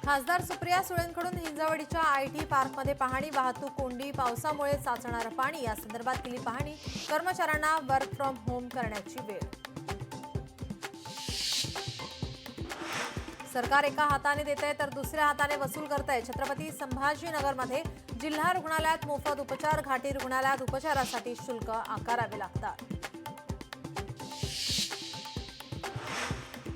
खासदार सुप्रिया सुळेंकडून हिंजवडीच्या आयटी पार्कमध्ये पाहणी, वाहतूक कोंडी, पावसामुळे साचणारं पाणी या संदर्भात केली पाहणी. कर्मचाऱ्यांना वर्क फ्रॉम होम करण्याची वेळ. सरकार एका हाताने देतंय तर दुसऱ्या हाताने वसूल करतंय. छत्रपती संभाजीनगरमध्ये जिल्हा रुग्णालयात मोफत उपचार, घाटी रुग्णालयात उपचारासाठी शुल्क आकारावे लागतात.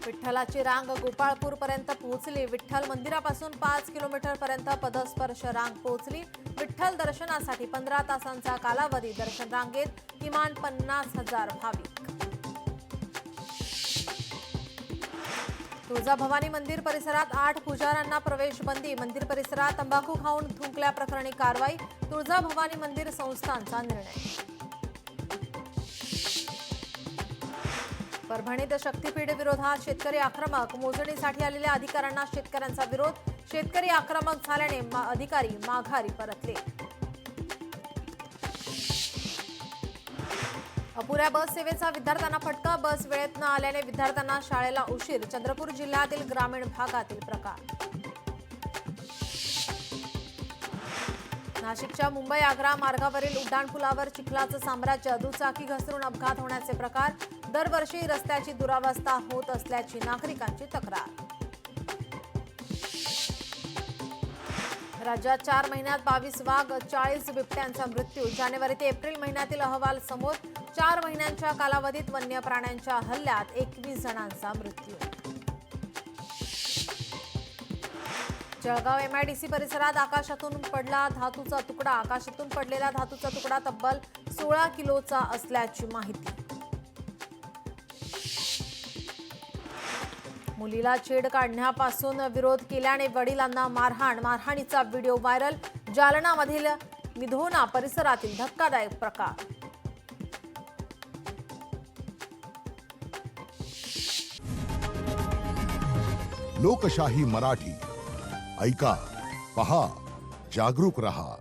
विठ्ठलाची रांग गोपाळपूरपर्यंत पोहोचली. विठ्ठल मंदिरापासून 5 किलोमीटरपर्यंत पदस्पर्श रांग पोहोचली. विठ्ठल दर्शनासाठी 15 तासांचा कालावधी. दर्शन रांगेत किमान 50,000 भाविक. तुळजाभवानी मंदिर परिसरात 8 पुजाऱ्यांना प्रवेश बंदी. मंदिर परिसरात तंबाखू खाऊन थुंकल्याप्रकरणी कारवाई. तुळजाभवानी मंदिर संस्थानचा निर्णय. परभणीत शक्तीपीठ विरोधात शेतकरी आक्रमक. मोजणीसाठी आलेल्या अधिकाऱ्यांना शेतकऱ्यांचा विरोध. शेतकरी आक्रमक झाल्याने अधिकारी माघारी परतले. अपुऱ्या बस सेवेचा विद्यार्थ्यांना फटका. बस वेळेत न आल्याने विद्यार्थ्यांना शाळेला उशीर. चंद्रपूर जिल्ह्यातील ग्रामीण भागातील प्रकार. नाशिकच्या मुंबई आग्रा मार्गावरील उड्डाणपुलावर चिखलाचं साम्राज्य. दुचाकी घसरून अपघात होण्याचे प्रकार. दरवर्षी रस्त्याची दुरावस्था होत असल्याची नागरिकांची तक्रार. राज्यात 4 महिन्यात 22 वाघ, 40 बिबट्यांचा मृत्यू. जानेवारी ते एप्रिल महिन्यातील अहवाल समोर. 4 महिन्यांच्या कालावधीत वन्य प्राण्यांच्या हल्ल्यात 21 जणांचा मृत्यू. जळगाव MIDC परिसरात आकाशातून पडला धातूचा तुकडा. आकाशातून पडलेला धातूचा तुकडा तब्बल 16 किलोचा असल्याची माहिती. मुलीला छेड काढण्यापासून विरोध केल्याने वडिलांना मारहाण. मारहाणीचा व्हिडिओ व्हायरल. जालनामधील निधोना परिसरातील धक्कादायक प्रकार. लोकशाही मराठी ऐका, पहा, जागरूक रहा.